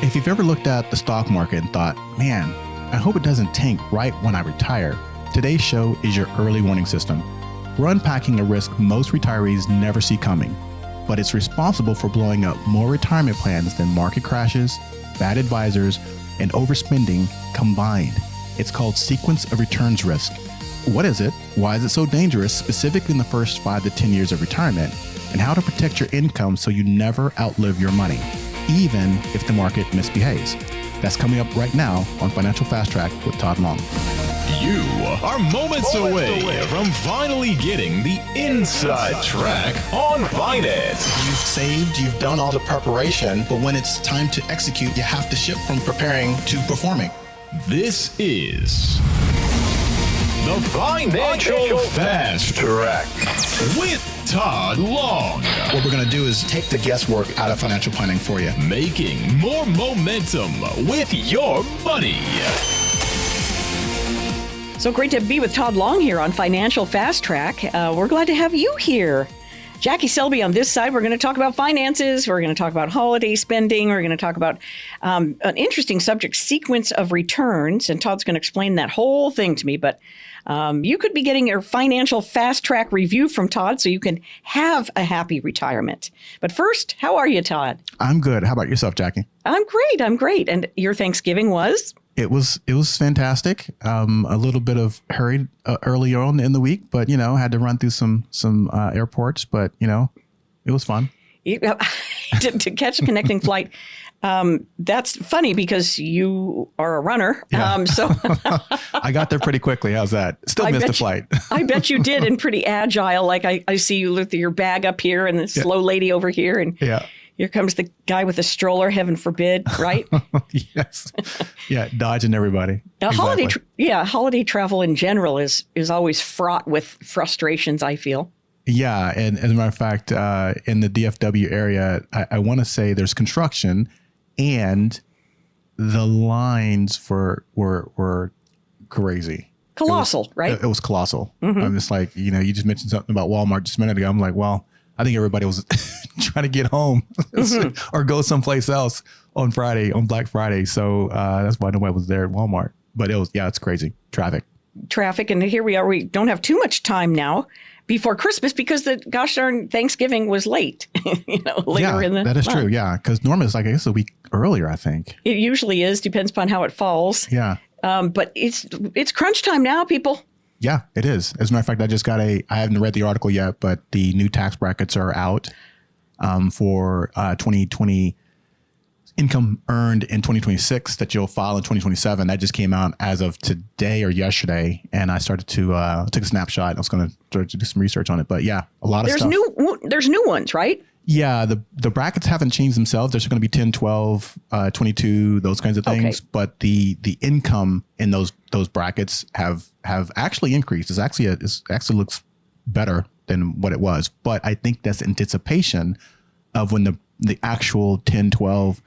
If you've ever looked at the stock market and thought, man, I hope it doesn't tank right when I retire, today's show is your early warning system. We're unpacking a risk most retirees never see coming, but it's responsible for blowing up more retirement plans than market crashes, bad advisors, and overspending combined. It's called sequence of returns risk. What is it? Why is it so dangerous, specifically in the first 5 to 10 years of retirement? And how to protect your income so you never outlive your money, even if the market misbehaves. That's coming up right now on Financial Fast Track with Tod Long. You are moments away from finally getting the inside track on finance. You've saved, you've done all the preparation, but when it's time to execute, you have to shift from preparing to performing. This is the Financial Fast Track with Tod Long. What we're going to do is take the guesswork out of financial planning for you. Making more momentum with your money. So great to be with Tod Long here on Financial Fast Track. We're glad to have you here. Jackie Selby on this side. We're going to talk about finances. We're going to talk about holiday spending. We're going to talk about an interesting subject, sequence of returns. And Todd's going to explain that whole thing to me. But you could be getting your Financial Fast Track review from Tod so you can have a happy retirement. But first, how are you, Tod? I'm good. How about yourself, Jackie? I'm great. And your Thanksgiving was? It was fantastic. A little bit of hurried early on in the week, but had to run through some airports. But it was fun. To catch a connecting flight. That's funny because you are a runner. Yeah. So I got there pretty quickly. How's that? Still missed the flight. I bet you did, and pretty agile. Like I see you with your bag up here and the slow lady over here, and here comes the guy with the stroller. Heaven forbid, right? Yes. Yeah, dodging everybody. Exactly. Holiday travel in general is always fraught with frustrations, I feel. Yeah, and as a matter of fact, in the DFW area, I want to say there's construction, and the lines were crazy. Colossal, right? It was colossal. Mm-hmm. I'm just like, you just mentioned something about Walmart just a minute ago. I'm like, well, I think everybody was trying to get home or go someplace else on Black Friday. So that's why nobody was there at Walmart. But it's crazy. Traffic. And here we are. We don't have too much time now before Christmas because the gosh darn Thanksgiving was late, later in the that is month. True. Yeah. Because normally it's I guess a week earlier, I think. It usually is. Depends upon how it falls. Yeah. But it's crunch time now, people. Yeah, it is. As a matter of fact, I haven't read the article yet, but the new tax brackets are out for 2020 income earned in 2026 that you'll file in 2027. That just came out as of today or yesterday. And I started to take a snapshot. I was going to do some research on it. But yeah, a lot of stuff. There's new ones, right? Yeah, the brackets haven't changed themselves. There's going to be 10, 12, 22, those kinds of things. Okay. But the income in those brackets have actually increased. It actually looks better than what it was. But I think that's anticipation of when the actual 10, 12%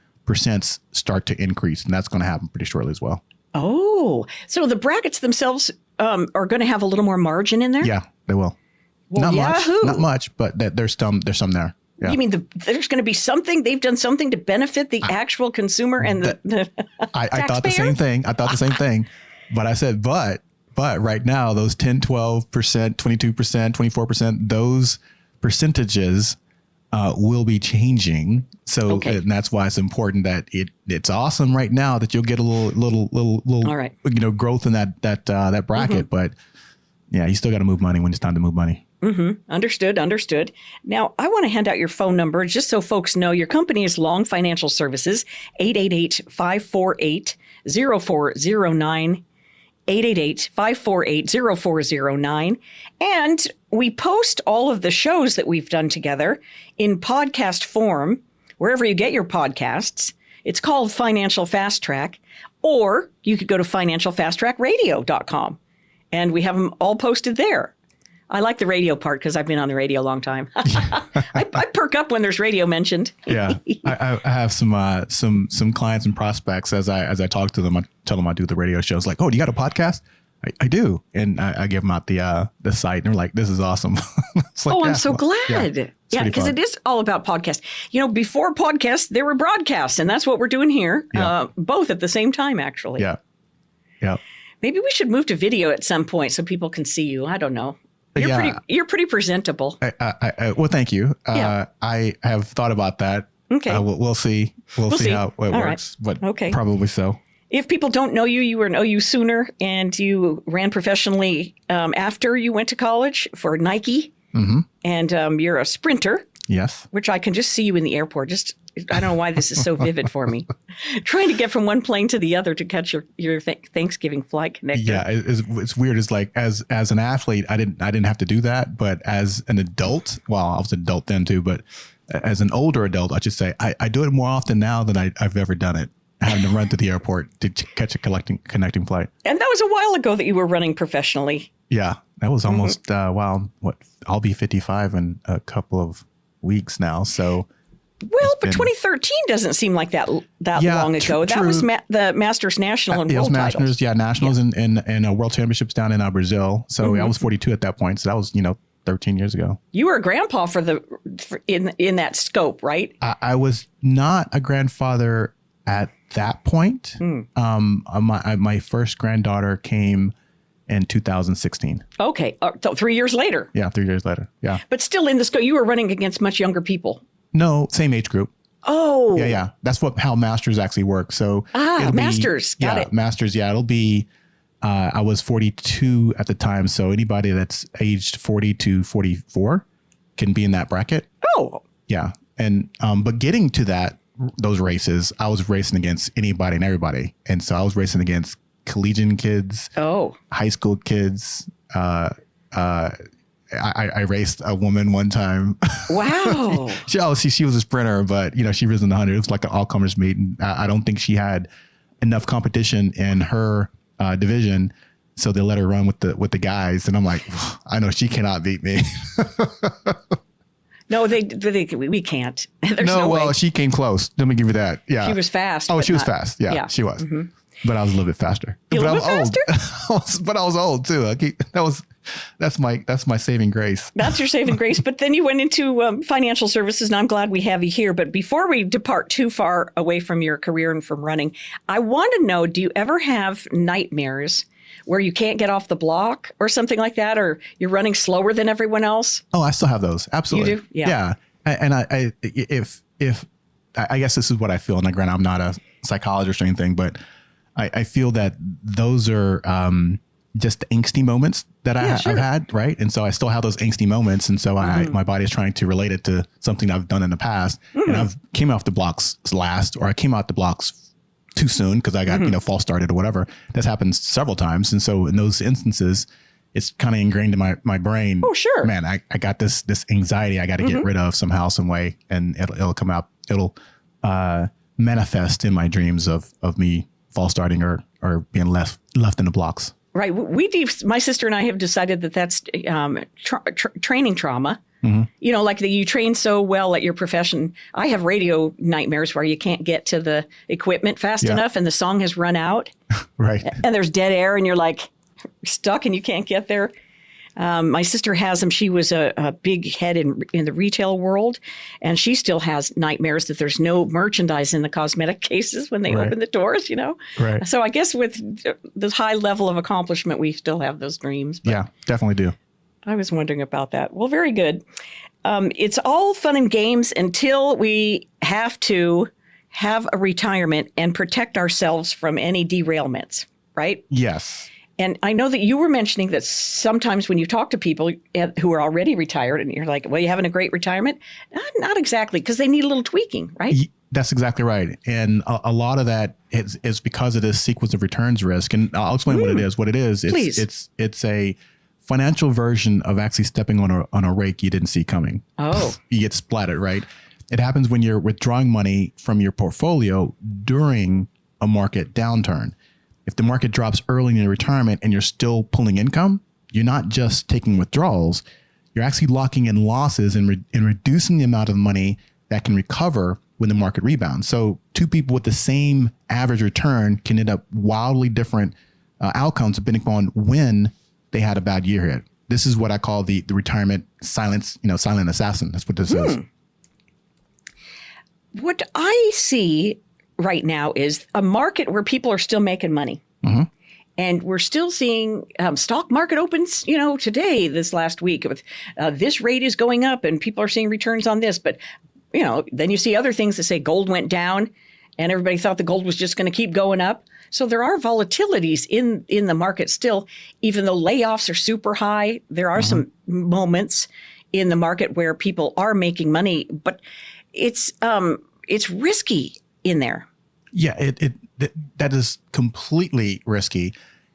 start to increase. And that's going to happen pretty shortly as well. Oh, so the brackets themselves are going to have a little more margin in there? Yeah, they will. Well, not much, but there's some there. Yeah. You mean there's going to be something, they've done something to benefit the actual consumer and the I thought the same thing. But I said, but right now, those 10, 12%, 22%, 24%, those percentages will be changing. So and that's why it's important that it's awesome right now that you'll get a little all right. Growth in that bracket. Mm-hmm. But yeah, you still got to move money when it's time to move money. Mm-hmm. Understood. Now, I want to hand out your phone number just so folks know your company is Long Financial Services, 888-548-0409, 888-548-0409. And we post all of the shows that we've done together in podcast form, wherever you get your podcasts. It's called Financial Fast Track, or you could go to financialfasttrackradio.com, and we have them all posted there. I like the radio part because I've been on the radio a long time. I perk up when there's radio mentioned. Yeah, I have some clients and prospects as I talk to them. I tell them I do the radio shows. Like, oh, do you got a podcast? I do. And I give them out the site and they're like, this is awesome. It's like, I'm so glad. Yeah, because fun. it is all about podcasts. Before podcasts, there were broadcasts, and that's what we're doing here, both at the same time, actually. Yeah. Yeah. Maybe we should move to video at some point so people can see you. I don't know. You're pretty presentable. Well, thank you. Yeah. I have thought about that. Okay. We'll see. We'll see how it works, right. but probably so. If people don't know you, you were an OU Sooner, and you ran professionally after you went to college for Nike. Mm-hmm. And you're a sprinter. Yes. Which I can just see you in the airport. I don't know why this is so vivid for me. Trying to get from one plane to the other to catch your Thanksgiving flight connector. Yeah, it's weird. It's like as an athlete, I didn't have to do that, but as an adult, well, I was an adult then too, but as an older adult, I should say I do it more often now than I've ever done it. Having to run to the airport to catch a connecting flight. And that was a while ago that you were running professionally. Yeah, that was almost I'll be 55 in a couple of weeks now. So, but 2013 doesn't seem like that long ago. That was the Masters National and World titles. Nationals and World Championships down in Brazil. So I was 42 at that point. So that was 13 years ago. You were a grandpa in that scope, right? I was not a grandfather at that point. My first granddaughter came in 2016. Okay. So 3 years later. Yeah, 3 years later. Yeah. But still in the scope, you were running against much younger people. No, same age group. Oh. Yeah. That's how Masters actually work. So Masters. Got it. Masters. Yeah. It'll be, I was 42 at the time. So anybody that's aged 40 to 44 can be in that bracket. Oh. Yeah. And, but getting to those races, I was racing against anybody and everybody. And so I was racing against collegiate kids, high school kids. I raced a woman one time. Wow. she was a sprinter, but she was in the 100. It was like an all-comers meet. And I don't think she had enough competition in her division. So they let her run with the guys. And I'm like, I know she cannot beat me. No, we can't. There's no way. She came close. Let me give you that. Yeah. She was fast. Oh, she was fast. Yeah, she was. Mm-hmm. But I was a little bit faster. But I was old. But I was old too. That's my saving grace. That's your saving grace. But then you went into financial services, and I'm glad we have you here. But before we depart too far away from your career and from running, I want to know, do you ever have nightmares where you can't get off the block or something like that, or you're running slower than everyone else? Oh, I still have those. Absolutely. You do? Yeah. And I guess this is what I feel. And granted, I'm not a psychologist or anything, but I feel that those are just the angsty moments that I've had, right? And so I still have those angsty moments. And so my body is trying to relate it to something I've done in the past. And I've came off the blocks last, or I came out the blocks too soon because I got, false started or whatever. That's happened several times. And so in those instances, it's kind of ingrained in my brain. Oh, sure. Man, I got this anxiety I got to get rid of somehow, some way. And it'll come out. It'll manifest in my dreams of me false starting or being left in the blocks. Right. My sister and I have decided that that's training trauma. Mm-hmm. Like that you train so well at your profession. I have radio nightmares where you can't get to the equipment fast enough and the song has run out. Right. And there's dead air and you're like stuck and you can't get there. My sister has them. She was a big head in the retail world, and she still has nightmares that there's no merchandise in the cosmetic cases when they open the doors, Right. So I guess with this high level of accomplishment, we still have those dreams. Yeah, definitely do. I was wondering about that. Well, very good. It's all fun and games until we have to have a retirement and protect ourselves from any derailments, right? Yes. And I know that you were mentioning that sometimes when you talk to people who are already retired and you're like, well, you having a great retirement? Not exactly, because they need a little tweaking, right? That's exactly right. And a lot of that is because of this sequence of returns risk. And I'll explain what it is. What it is, it's a financial version of actually stepping on a rake you didn't see coming. Oh. You get splattered, right? It happens when you're withdrawing money from your portfolio during a market downturn. If the market drops early in your retirement and you're still pulling income, you're not just taking withdrawals, you're actually locking in losses and reducing the amount of money that can recover when the market rebounds. So two people with the same average return can end up wildly different outcomes depending upon when they had a bad year hit. This is what I call the retirement silent assassin. That's what this is. What I see right now is a market where people are still making money. And we're still seeing stock market opens, today, this last week with this rate is going up and people are seeing returns on this. But, then you see other things that say gold went down and everybody thought the gold was just going to keep going up. So there are volatilities in the market still, even though layoffs are super high. There are some moments in the market where people are making money, but it's risky in there. Yeah, that is completely risky.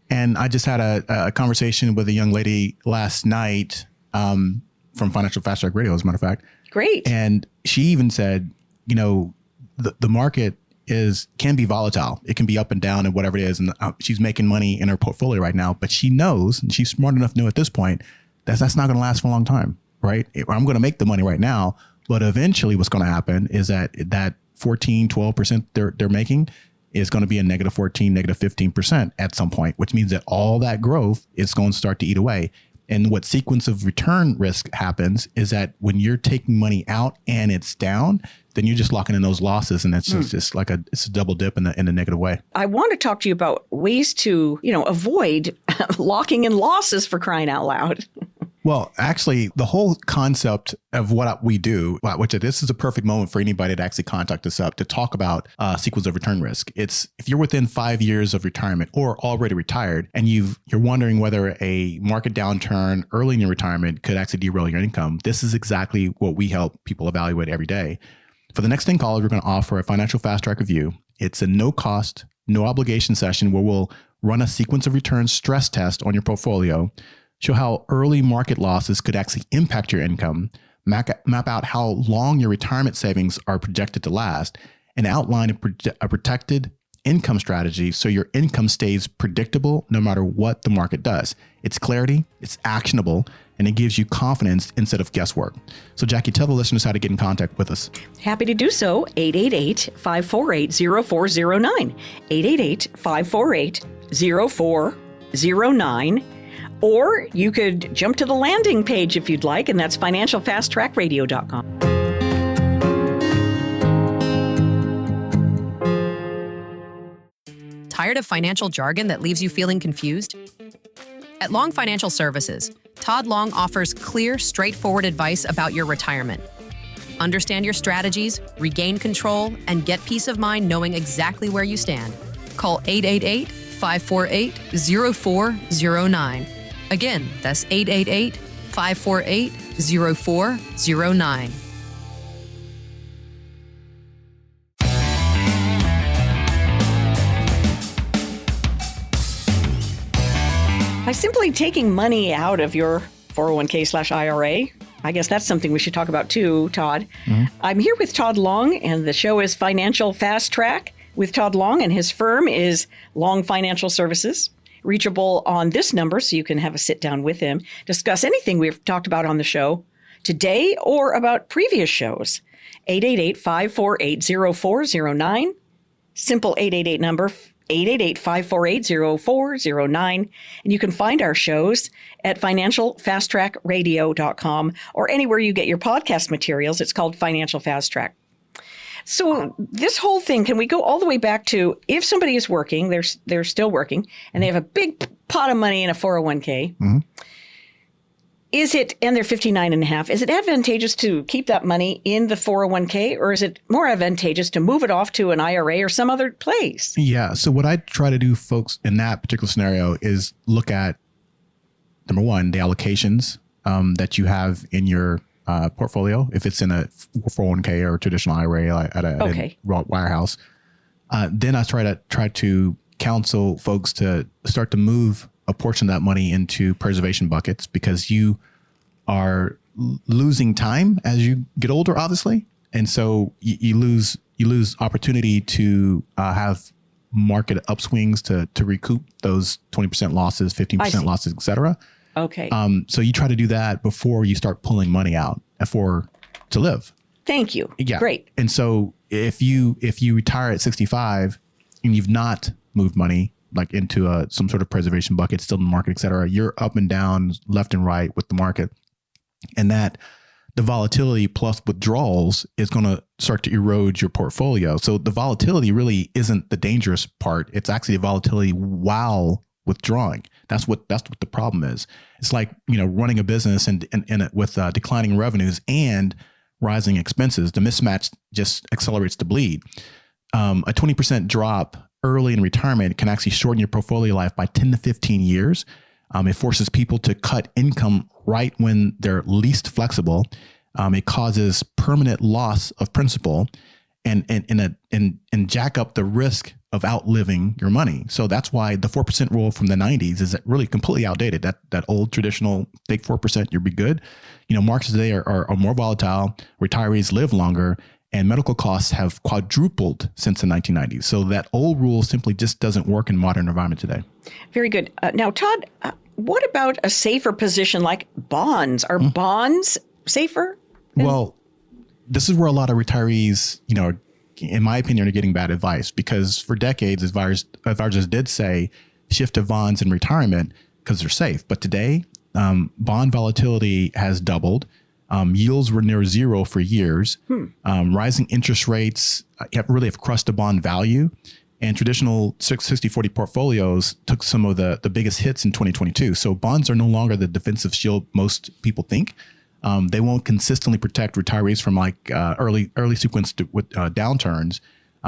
And I just had a conversation with a young lady last night from Financial Fast Track Radio, as a matter of fact. Great. And she even said, the market can be volatile. It can be up and down and whatever it is. And she's making money in her portfolio right now, but she knows, and she's smart enough to know at this point, that's not going to last for a long time, right? I'm going to make the money right now, but eventually what's going to happen is that 14, 12% they're making is going to be a negative 14, negative 15% at some point, which means that all that growth is going to start to eat away. And what sequence of return risk happens is that when you're taking money out and it's down, then you're just locking in those losses. And it's just like it's a double dip in a negative way. I want to talk to you about ways to, avoid locking in losses, for crying out loud. Well, actually, the whole concept of what we do, which this is a perfect moment for anybody to actually contact us up to talk about sequence of return risk. It's if you're within 5 years of retirement or already retired and you're wondering whether a market downturn early in your retirement could actually derail your income, this is exactly what we help people evaluate every day. For the next 10 callers, we're going to offer a financial fast track review. It's a no cost, no obligation session where we'll run a sequence of return stress test on your portfolio, show how early market losses could actually impact your income, map out how long your retirement savings are projected to last, and outline a protected income strategy so your income stays predictable no matter what the market does. It's clarity, it's actionable, and it gives you confidence instead of guesswork. So Jackie, tell the listeners how to get in contact with us. Happy to do so. 888-548-0409. 888-548-0409. Or you could jump to the landing page if you'd like, and that's financialfasttrackradio.com. Tired of financial jargon that leaves you feeling confused? At Long Financial Services, Tod Long offers clear, straightforward advice about your retirement. Understand your strategies, regain control, and get peace of mind knowing exactly where you stand. Call 888-548-0409. Again, that's 888-548-0409. By simply taking money out of your 401k/IRA, I guess that's something we should talk about too, Todd. I'm here with Tod Long, and the show is Financial Fast Track with Tod Long, and his firm is Long Financial Services. Reachable on this number so you can have a sit down with him, discuss anything we've talked about on the show today or about previous shows. 888-548-0409. Simple 888 number, 888-548-0409. And you can find our shows at financialfasttrackradio.com or anywhere you get your podcast materials. It's called Financial Fast Track. So this whole thing, can we go all the way back to if somebody is working, they're still working, and they have a big pot of money in a 401k, and they're 59 and a half, is it advantageous to keep that money in the 401k, or is it more advantageous to move it off to an IRA or some other place? Yeah. So what I try to do, folks, in that particular scenario is look at, number one, the allocations that you have in your portfolio, if it's in a 401k or a traditional IRA at a wirehouse. Then I try to counsel folks to start to move a portion of that money into preservation buckets, because you are losing time as you get older, obviously. And so you lose opportunity to have market upswings to recoup those 20% losses, 15% losses, et cetera. Okay. So you try to do that before you start pulling money out to live. Thank you. Yeah. Great. And so if you retire at 65 and you've not moved money, like into some sort of preservation bucket, still in the market, et cetera. You're up and down, left and right with the market. And that the volatility plus withdrawals is going to start to erode your portfolio. So the volatility really isn't the dangerous part. It's actually the volatility while withdrawing. That's what the problem is. It's like, running a business and with declining revenues and rising expenses. The mismatch just accelerates the bleed. A 20% drop early in retirement can actually shorten your portfolio life by 10 to 15 years. It forces people to cut income right when they're least flexible. It causes permanent loss of principal and jack up the risk of outliving your money. So that's why the 4% rule from the 90s is really completely outdated. That old traditional take 4%, you'll be good. Markets today are more volatile, retirees live longer, and medical costs have quadrupled since the 1990s. So that old rule simply just doesn't work in modern environment today. Very good. Now, Todd, what about a safer position like bonds? Are bonds safer? Well, this is where a lot of retirees, in my opinion, are getting bad advice, because for decades, advisors did say shift to bonds in retirement because they're safe. But today, bond volatility has doubled. Yields were near zero for years. Rising interest rates have crushed the bond value. And traditional 60-40 portfolios took some of the biggest hits in 2022. So bonds are no longer the defensive shield most people think. They won't consistently protect retirees from early sequence with downturns.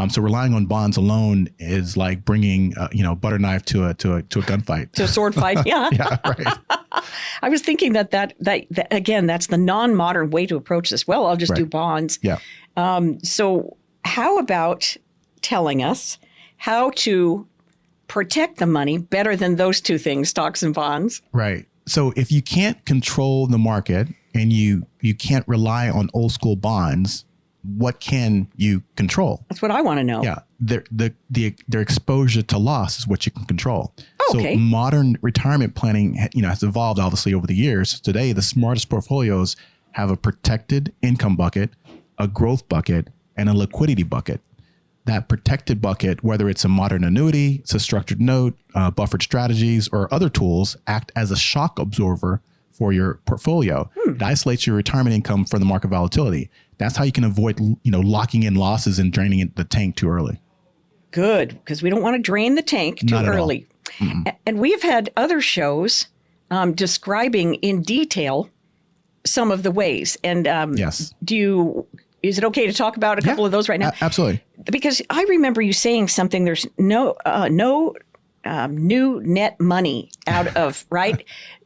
So relying on bonds alone is like bringing butter knife to a gunfight. To a sword fight, yeah. Yeah, right. I was thinking that again, that's the non-modern way to approach this. Well, I'll just do bonds. Yeah. So how about telling us how to protect the money better than those two things, stocks and bonds? Right. So if you can't control the market and you can't rely on old school bonds, what can you control? That's what I want to know. Yeah. Their exposure to loss is what you can control. Okay. So modern retirement planning, has evolved obviously over the years. Today, the smartest portfolios have a protected income bucket, a growth bucket, and a liquidity bucket. That protected bucket, whether it's a modern annuity, it's a structured note, buffered strategies, or other tools, act as a shock absorber for your portfolio. It isolates your retirement income from the market volatility. That's how you can avoid, locking in losses and draining the tank too early. Good, because we don't want to drain the tank too early. And we've had other shows describing in detail some of the ways. And yes. Is it okay to talk about a couple of those right now? Absolutely. Because I remember you saying something. There's no new net money out of, right?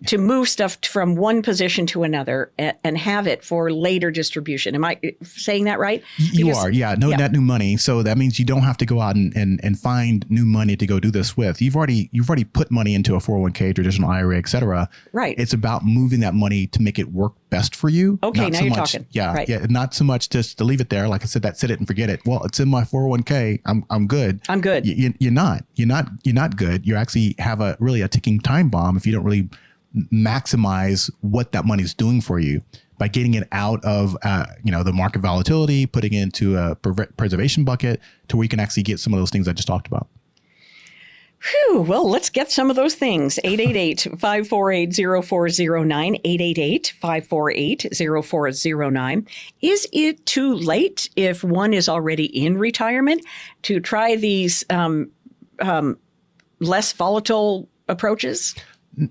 To move stuff from one position to another and have it for later distribution. Am I saying that right? You are, yeah. No net new money. So that means you don't have to go out and find new money to go do this with. You've already put money into a 401k, traditional IRA, et cetera. Right. It's about moving that money to make it work best for you. Okay, now you're talking. Yeah, right. Yeah. Not so much just to leave it there. Like I said, set it and forget it. Well, it's in my 401k. I'm good. I'm good. You're not good. You actually have a ticking time bomb if you don't really maximize what that money is doing for you by getting it out of the market volatility, putting it into a preservation bucket to where you can actually get some of those things I just talked about. Whew, well, let's get some of those things. 888-548-0409, 888-548-0409. Is it too late if one is already in retirement to try these less volatile approaches?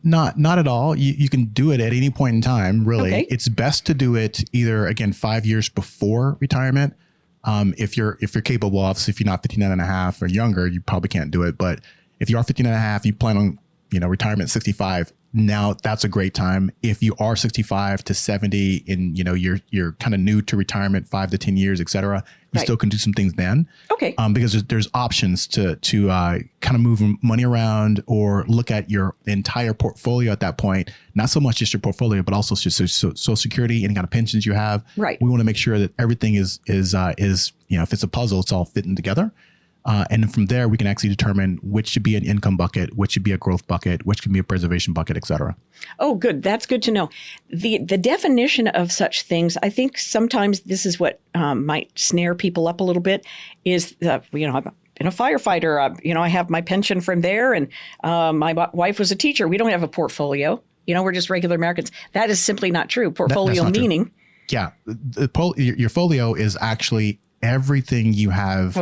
Not at all. You can do it at any point in time, really. Okay. It's best to do it either, again, 5 years before retirement. If you're capable, obviously, if you're not 59 and a half or younger, you probably can't do it. But if you are 59 and a half, you plan on, retirement at 65, now that's a great time. If you are 65 to 70 and, you're kind of new to retirement, 5 to 10 years, et cetera, you still can do some things then. Okay. Because there's options to kind of move money around or look at your entire portfolio at that point. Not so much just your portfolio, but also just Social Security, any kind of pensions you have. Right. We want to make sure that everything is if it's a puzzle, it's all fitting together. And then from there, we can actually determine which should be an income bucket, which should be a growth bucket, which can be a preservation bucket, et cetera. Oh, good. That's good to know. The definition of such things, I think sometimes this is what might snare people up a little bit, is been a firefighter. I have my pension from there, and my wife was a teacher. We don't have a portfolio. We're just regular Americans. That is simply not true. Portfolio that's not meaning. True. Yeah. Your folio is actually everything you have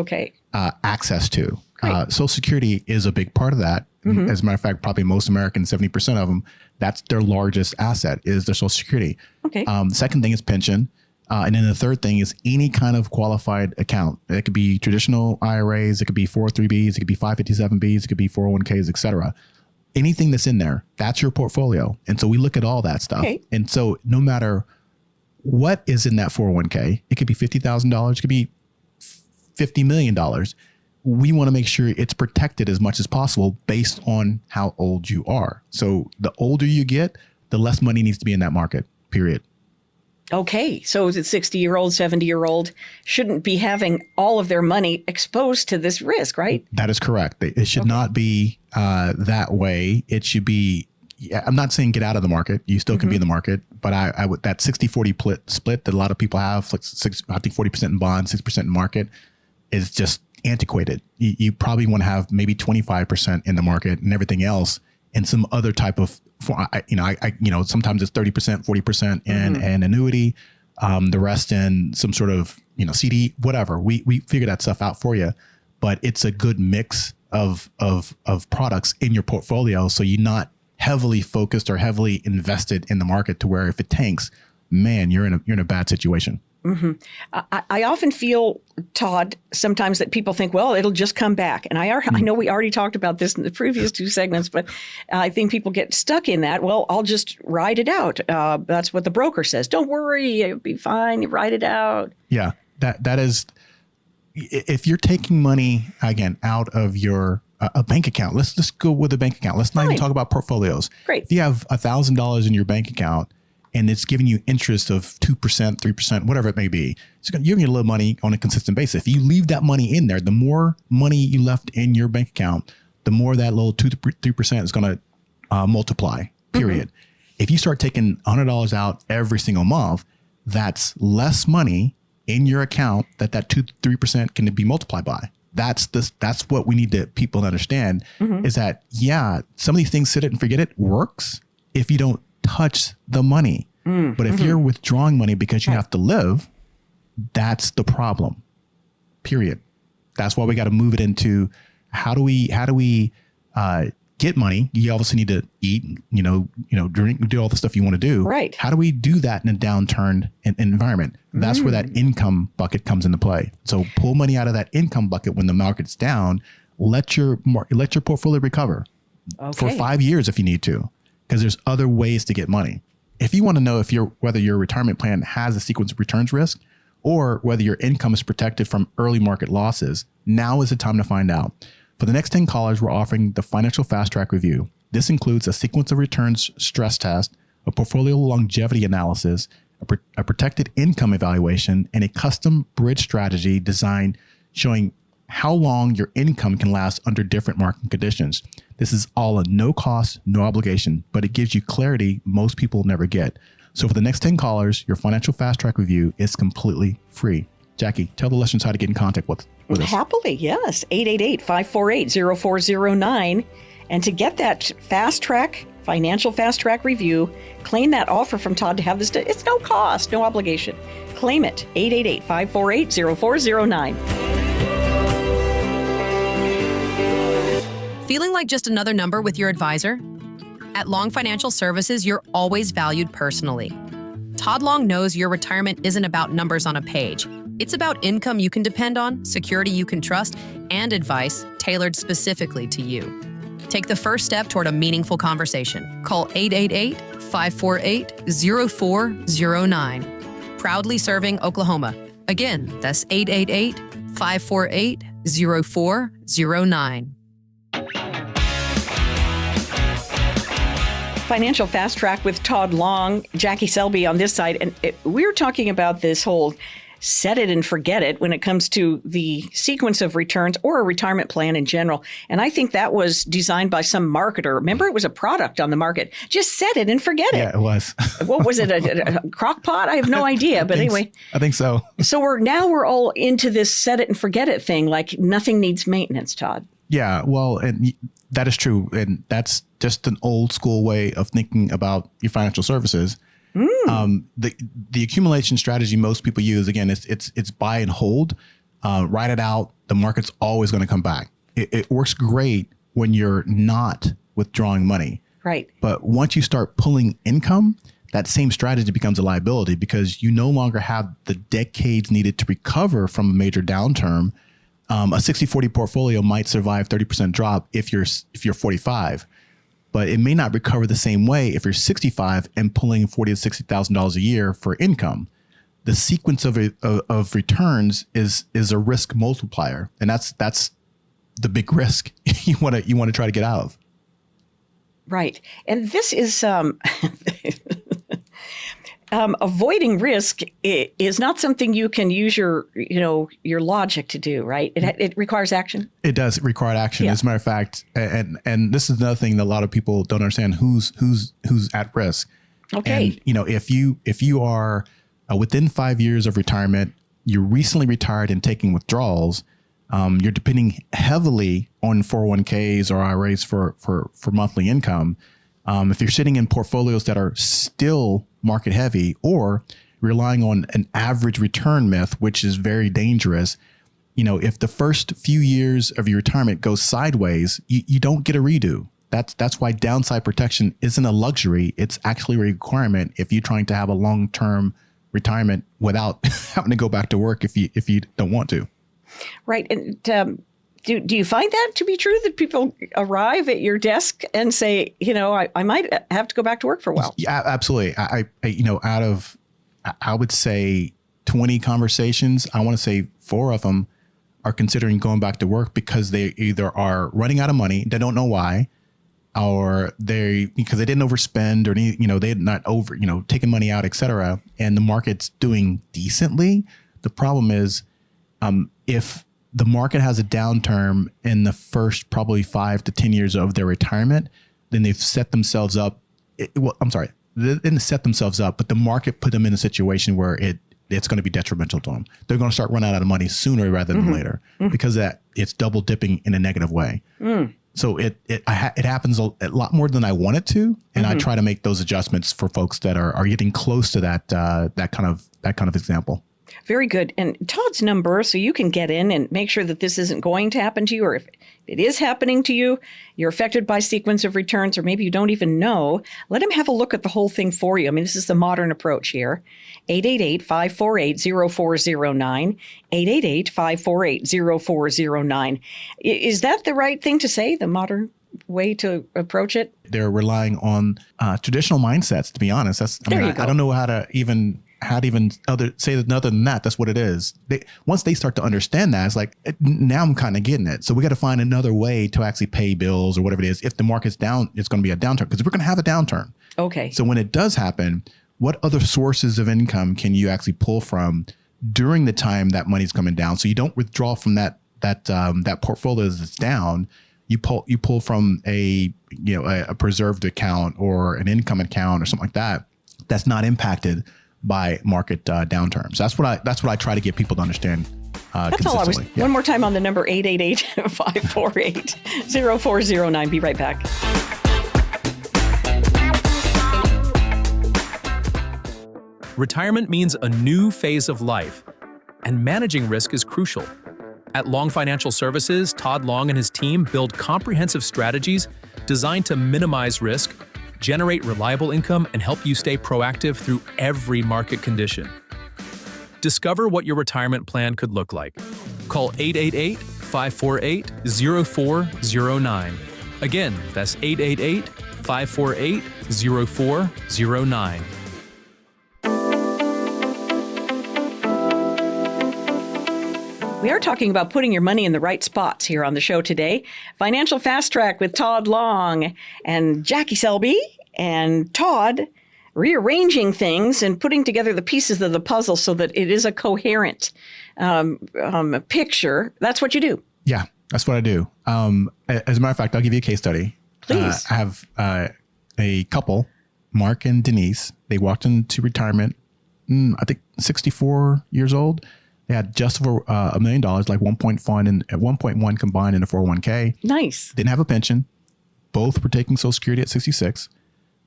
access to. Social Security is a big part of that. Mm-hmm. As a matter of fact, probably most Americans, 70% of them, that's their largest asset is their Social Security. Okay. Second thing is pension. And then the third thing is any kind of qualified account. It could be traditional IRAs, it could be 403Bs, it could be 557Bs, it could be 401Ks, et cetera. Anything that's in there, that's your portfolio. And so we look at all that stuff. Okay. And so no matter what is in that 401k, it could be $50,000, it could be $50 million. We want to make sure it's protected as much as possible based on how old you are. So the older you get, the less money needs to be in that market, period. Okay. So is it 60-year-old, 70-year-old shouldn't be having all of their money exposed to this risk, right? That is correct. It should not be that way. It should be, I'm not saying get out of the market. You still can be in the market, but I would, that 60-40 split that a lot of people have, like I think 40% in bonds, 6% in market, is just antiquated. You probably want to have maybe 25% in the market and everything else in some other type of, sometimes it's 30%, 40% in an annuity, the rest in some sort of, CD, whatever. We figure that stuff out for you, but it's a good mix of products in your portfolio. So you're not heavily focused or heavily invested in the market to where if it tanks, man, you're in a bad situation. Mm-hmm. I often feel, Todd, sometimes that people think, well, it'll just come back. And I know we already talked about this in the previous two segments, but I think people get stuck in that. Well, I'll just ride it out. That's what the broker says. Don't worry, it'll be fine. You ride it out. Yeah, that is, if you're taking money, again, out of your a bank account, let's just go with a bank account. Let's not even talk about portfolios. Great. If you have $1,000 in your bank account, and it's giving you interest of 2%, 3%, whatever it may be, you're going to get a little money on a consistent basis. If you leave that money in there, the more money you left in your bank account, the more that little 2 to 3% is going to multiply, period. If you start taking $100 out every single month, that's less money in your account that 2 to 3% can be multiplied by. That's what we need to people to understand is that, some of these things, sit it and forget it, works if you don't touch the money. But if you're withdrawing money because you have to live, that's the problem, period. That's why we got to move it into how do we get money? You obviously need to eat, drink, do all the stuff you want to do. Right. How do we do that in a downturn environment? That's where that income bucket comes into play. So pull money out of that income bucket when the market's down. Let your portfolio recover for 5 years if you need to, because there's other ways to get money. If you want to know whether your retirement plan has a sequence of returns risk or whether your income is protected from early market losses, now is the time to find out. For the next 10 callers, we're offering the Financial Fast Track Review. This includes a sequence of returns stress test, a portfolio longevity analysis, a protected income evaluation, and a custom bridge strategy designed showing how long your income can last under different market conditions. This is all a no cost, no obligation, but it gives you clarity most people never get. So for the next 10 callers, your Financial Fast Track Review is completely free. Jackie, tell the listeners how to get in contact with us. Happily, yes. 888-548-0409. And to get that Financial Fast Track Review, claim that offer from Todd to have this. It's no cost, no obligation. Claim it. 888-548-0409. Feeling like just another number with your advisor? At Long Financial Services, you're always valued personally. Tod Long knows your retirement isn't about numbers on a page. It's about income you can depend on, security you can trust, and advice tailored specifically to you. Take the first step toward a meaningful conversation. Call 888-548-0409. Proudly serving Oklahoma. Again, that's 888-548-0409. Financial Fast Track with Tod Long, Jackie Selby on this side. And we were talking about this whole set it and forget it when it comes to the sequence of returns or a retirement plan in general. And I think that was designed by some marketer. Remember, it was a product on the market. Just set it and forget it. Yeah, it was. What was it? A crock pot? I have no idea. But anyway. I think so. So we're all into this set it and forget it thing, like nothing needs maintenance, Todd. Yeah, well, and that is true. And that's just an old school way of thinking about your financial services. The accumulation strategy most people use, again, it's buy and hold, ride it out. The market's always going to come back. It works great when you're not withdrawing money. Right. But once you start pulling income, that same strategy becomes a liability because you no longer have the decades needed to recover from a major downturn. A 60-40 portfolio might survive 30% drop if you're 45. But it may not recover the same way if you're 65 and pulling $40,000 to $60,000 a year for income. The sequence of returns is a risk multiplier, and that's the big risk you want to try to get out of. Right, and this is avoiding risk is not something you can use your logic to do, right? It requires action. It does require action. Yeah. As a matter of fact, and this is another thing that a lot of people don't understand: who's at risk. Okay. And if you are within 5 years of retirement, you're recently retired and taking withdrawals, you're depending heavily on 401ks or IRAs for monthly income. If you're sitting in portfolios that are still market heavy or relying on an average return myth, which is very dangerous, if the first few years of your retirement goes sideways, you don't get a redo. That's why downside protection isn't a luxury. It's actually a requirement if you're trying to have a long-term retirement without having to go back to work if you don't want to. Right. And do you find that to be true, that people arrive at your desk and say, I might have to go back to work for a while? Yeah, absolutely. Out of, I would say 20 conversations, I want to say 4 of them are considering going back to work because they either are running out of money, they don't know why, or because they didn't overspend, or they had not taken money out, et cetera, and the market's doing decently. The problem is, if the market has a downturn in the first probably 5 to 10 years of their retirement, then they've set themselves up. They didn't set themselves up, but the market put them in a situation where it's going to be detrimental to them. They're going to start running out of money sooner rather than later because that it's double dipping in a negative way. So it happens a lot more than I want it to, and I try to make those adjustments for folks that are getting close to that kind of example. Very good. And Todd's number, so you can get in and make sure that this isn't going to happen to you, or if it is happening to you, you're affected by sequence of returns, or maybe you don't even know, let him have a look at the whole thing for you. I mean, this is the modern approach here. 888-548-0409, 888-548-0409. Is that the right thing to say, the modern way to approach it? They're relying on traditional mindsets, to be honest. I don't know how to even say other than that. That's what it is. Once they start to understand that, it's like, now I'm kind of getting it. So we got to find another way to actually pay bills or whatever it is. If the market's down, it's going to be a downturn because we're going to have a downturn. Okay. So when it does happen, what other sources of income can you actually pull from during the time that money's coming down? So you don't withdraw from that portfolio that's down. You pull from a preserved account or an income account or something like that that's not impacted by market downturns. That's what I try to get people to understand. That's all I was. Yeah. One more time on the number 888-548-0409. Be right back. Retirement means a new phase of life, and managing risk is crucial. At Long Financial Services, Tod Long and his team build comprehensive strategies designed to minimize risk, generate reliable income, and help you stay proactive through every market condition. Discover what your retirement plan could look like. Call 888-548-0409. Again, that's 888-548-0409. We are talking about putting your money in the right spots here on the show today. Financial Fast Track with Tod Long and Jackie Selby. And Todd, rearranging things and putting together the pieces of the puzzle so that it is a coherent picture. That's what you do. Yeah, that's what I do. As a matter of fact, I'll give you a case study. Please. I have a couple, Mark and Denise. They walked into retirement, I think 64 years old. They had just over $1 million, like 1.1 combined in a 401k. Nice. Didn't have a pension. Both were taking Social Security at 66.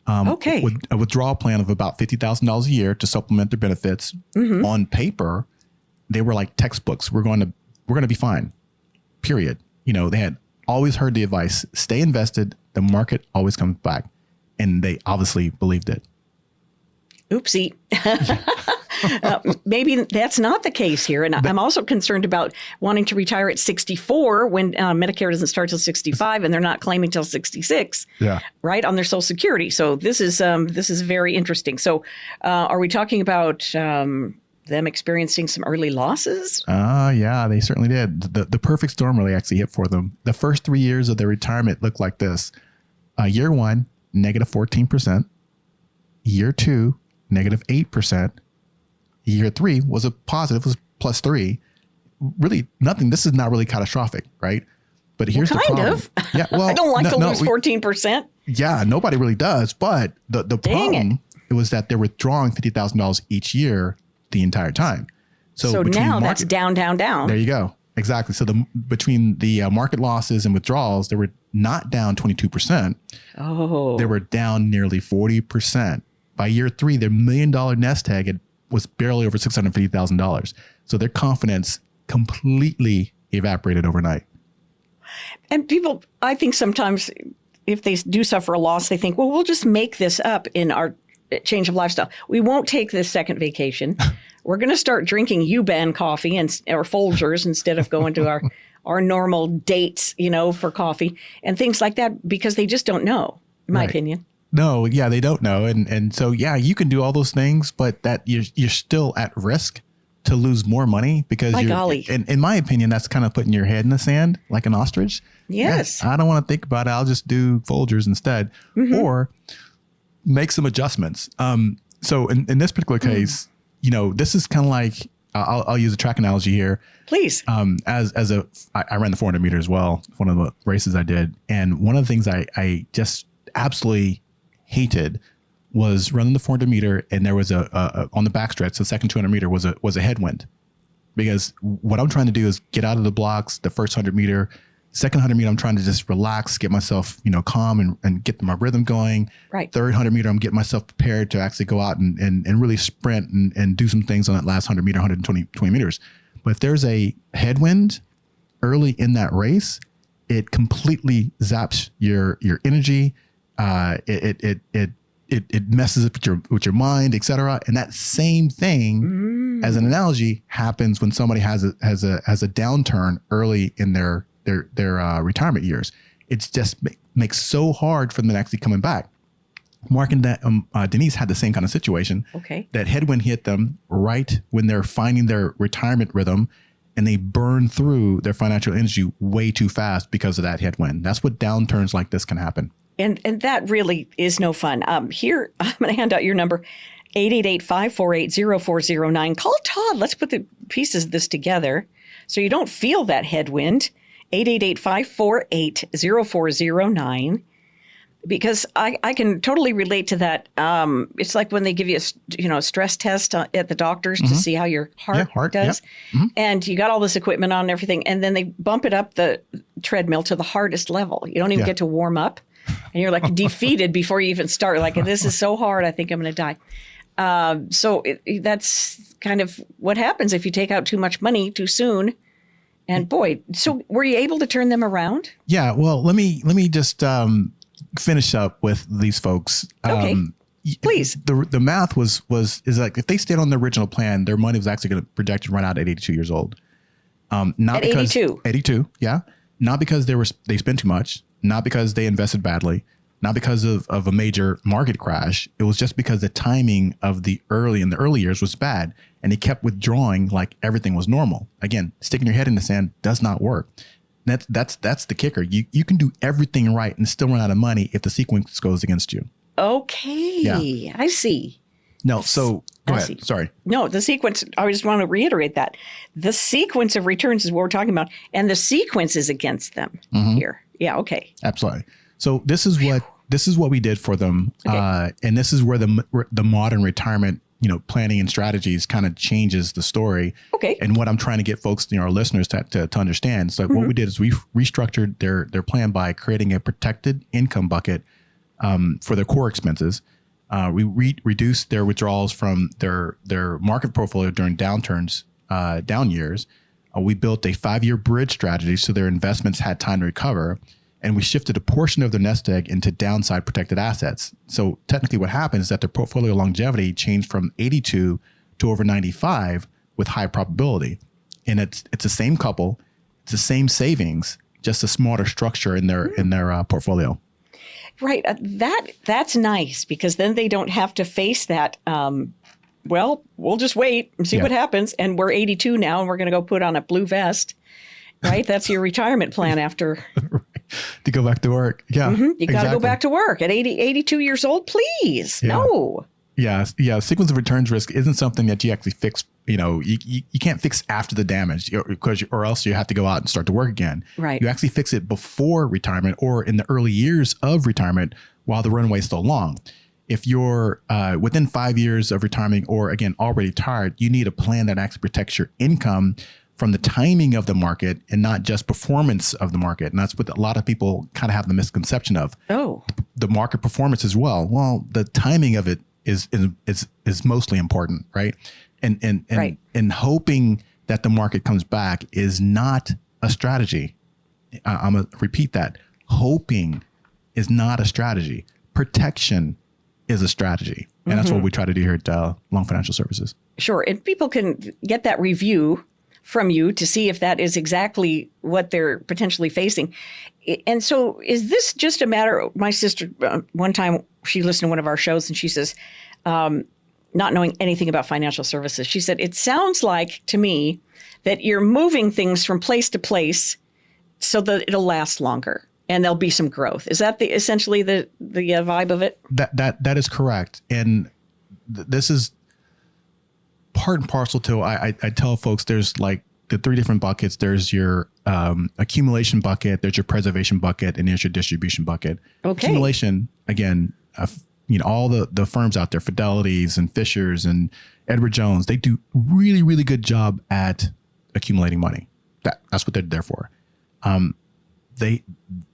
Okay. With a withdrawal plan of about $50,000 a year to supplement their benefits. Mm-hmm. On paper, they were like textbooks. We're going to be fine. Period. You know, they had always heard the advice: stay invested. The market always comes back, and they obviously believed it. Oopsie. Maybe that's not the case here. And I'm also concerned about wanting to retire at 64 when Medicare doesn't start till 65 and they're not claiming till 66, right, on their Social Security. So this is very interesting. So are we talking about them experiencing some early losses? Yeah, they certainly did. The perfect storm really actually hit for them. The first 3 years of their retirement looked like this. Year one, negative 14%. Year two, negative 8%. Year three was a positive, was plus 3. Really nothing. This is not really catastrophic, right? But here's the problem. Yeah, well, I don't like to lose 14%. Yeah, nobody really does. But the problem was that they're withdrawing $50,000 each year the entire time. So now that's down. There you go. Exactly. So between the market losses and withdrawals, they were not down 22%. Oh, they were down nearly 40%. By year three, their $1 million nest egg was barely over $650,000. So their confidence completely evaporated overnight. And people, I think sometimes if they do suffer a loss, they think, well, we'll just make this up in our change of lifestyle. We won't take this second vacation. We're going to start drinking U-Ban coffee or Folgers instead of going to our normal dates, for coffee and things like that, because they just don't know, in my opinion. No, yeah, they don't know. And so, yeah, you can do all those things, but that you're still at risk to lose more money because in my opinion, that's kind of putting your head in the sand like an ostrich. Yes. I don't want to think about it. I'll just do Folgers instead or make some adjustments. So in this particular case, this is kind of like, I'll use a track analogy here. Please. I ran the 400 meter as well. One of the races I did. And one of the things I just absolutely hated was running the 400 meter, and there was on the backstretch, the second 200 meter was a headwind, because what I'm trying to do is get out of the blocks. The first 100 meter, second 100 meter, I'm trying to just relax, get myself calm and get my rhythm going. Right. Third 100 meter, I'm getting myself prepared to actually go out and really sprint and do some things on that last 100 meter, 120 meters. But if there's a headwind early in that race, it completely zaps your energy. It messes up with your mind, et cetera. And that same thing, as an analogy, happens when somebody has a downturn early in their retirement years. It's just makes so hard for them actually coming back. Mark and Denise had the same kind of situation. Okay. That headwind hit them right when they're finding their retirement rhythm, and they burn through their financial energy way too fast because of that headwind. That's what downturns like this can happen. And that really is no fun. Here, I'm going to hand out your number, 888-548-0409. Call Todd. Let's put the pieces of this together so you don't feel that headwind. 888-548-0409. Because I can totally relate to that. It's like when they give you a stress test at the doctors to see how your heart does. Yep. And you got all this equipment on and everything. And then they bump it up the treadmill to the hardest level. You don't even get to warm up. And you're like defeated before you even start. Like, this is so hard, I think I'm going to die. So that's kind of what happens if you take out too much money too soon. And boy, so were you able to turn them around? Yeah. Well, let me just finish up with these folks. Okay. Please. The math is like if they stayed on the original plan, their money was actually going to project to run out at 82 years old. Not at because 82. 82. Yeah. Not because they spent too much. Not because they invested badly, not because of a major market crash. It was just because the timing of the early years was bad, and they kept withdrawing like everything was normal. Again, sticking your head in the sand does not work. That's the kicker. You can do everything right and still run out of money if the sequence goes against you. Okay. Yeah. I see. No, so go I ahead. see. Sorry. No, the sequence, I just want to reiterate that. The sequence of returns is what we're talking about, and the sequence is against them here. Yeah, okay. Absolutely. So this is what we did for them. Okay. And this is where the modern retirement, planning and strategies kind of changes the story. Okay. And what I'm trying to get folks, our listeners to understand. So what we did is we restructured their plan by creating a protected income bucket for their core expenses. We reduced their withdrawals from their market portfolio during downturns, down years. We built a 5-year bridge strategy so their investments had time to recover. And we shifted a portion of their nest egg into downside protected assets. So technically what happened is that their portfolio longevity changed from 82 to over 95 with high probability. And it's the same couple, it's the same savings, just a smarter structure in their portfolio. Right. That's nice because then they don't have to face that. Well, we'll just wait and see what happens. And we're 82 now and we're going to go put on a blue vest. Right. That's your retirement plan after. To go back to work. Yeah. You got to go back to work at 82 years old, please. Yeah. No. Yeah. Sequence of returns risk isn't something that you actually fix. You can't fix after the damage or else you have to go out and start to work again. Right. You actually fix it before retirement or in the early years of retirement while the runway is still long. If you're within 5 years of retirement or again, already retired, you need a plan that actually protects your income from the timing of the market and not just performance of the market. And that's what a lot of people kind of have the misconception of. Oh, the market performance as well. Well, the timing of it is mostly important, right? And hoping that the market comes back is not a strategy. I'm gonna repeat that. Hoping is not a strategy. Protection is a strategy. And that's what we try to do here at Long Financial Services. sure. And people can get that review from you to see if that is exactly what they're potentially facing. And so is this just a matter of my sister, one time she listened to one of our shows and she says, not knowing anything about financial services, she said, it sounds like to me that you're moving things from place to place so that it'll last longer and there'll be some growth. Is that essentially the vibe of it? That is correct. And this is part and parcel to, I tell folks there's like the 3 different buckets. There's your accumulation bucket, there's your preservation bucket, and there's your distribution bucket. Okay. Accumulation, again, all the firms out there, Fidelities and Fishers and Edward Jones, they do really, really good job at accumulating money. That's what they're there for.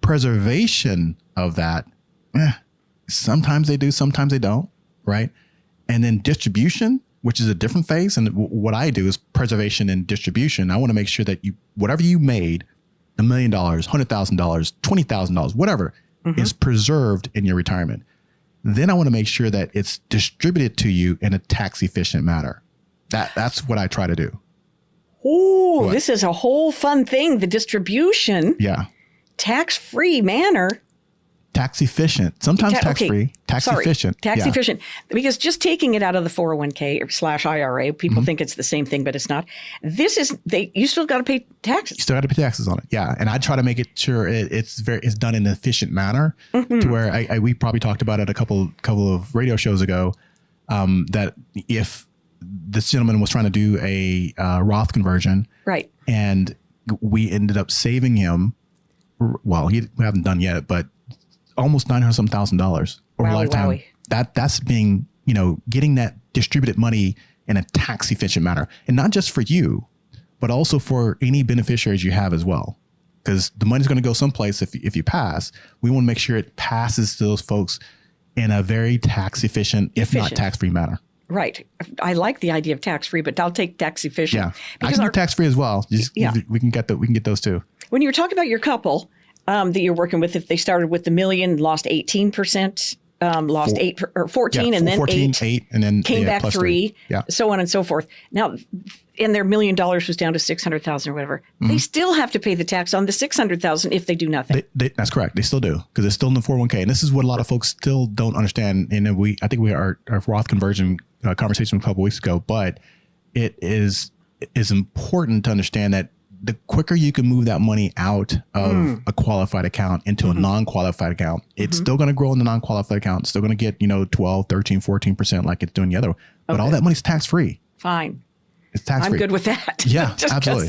Preservation of that, sometimes they do, sometimes they don't, right? And then distribution, which is a different phase. And what I do is preservation and distribution. I want to make sure that whatever you made, $1 million, $100,000, $20,000, whatever, is preserved in your retirement. Then I want to make sure that it's distributed to you in a tax efficient manner. That's what I try to do. Oh, this is a whole fun thing. The distribution. Yeah. Tax-free manner. Tax efficient. Sometimes tax-free. Tax efficient. Tax efficient. Because just taking it out of the 401k / IRA, people think it's the same thing, but it's not. You still got to pay taxes. You still got to pay taxes on it. Yeah. And I try to make it sure it's done in an efficient manner to where we probably talked about it a couple of radio shows ago, that if this gentleman was trying to do a Roth conversion. Right. And we ended up saving him. Well, we haven't done yet, but almost $900,000 over a lifetime. Wowie. That's being, getting that distributed money in a tax efficient manner, and not just for you, but also for any beneficiaries you have as well. Because the money's going to go someplace if you pass. We want to make sure it passes to those folks in a very tax efficient, if not tax free manner. Right. I like the idea of tax free, but I'll take tax efficient. Yeah, I can do tax free as well. We can get those too. When you were talking about your couple that you're working with, if they started with the million, lost 18%, lost 8 or 14, and then 8, and then came back 3, yeah, so on and so forth. Now, and their $1 million was down to 600,000 or whatever. They still have to pay the tax on the 600,000 if they do nothing. That's correct. They still do, because it's still in the 401k, and this is what a lot of folks still don't understand. And I think our Roth conversion conversation a couple of weeks ago, but it is important to understand that the quicker you can move that money out of a qualified account into a non-qualified account, it's still going to grow in the non-qualified account. It's still going to get, 12, 13, 14% like it's doing the other. But all that money's tax-free. Fine. It's tax-free. I'm good with that. Yeah, Just absolutely.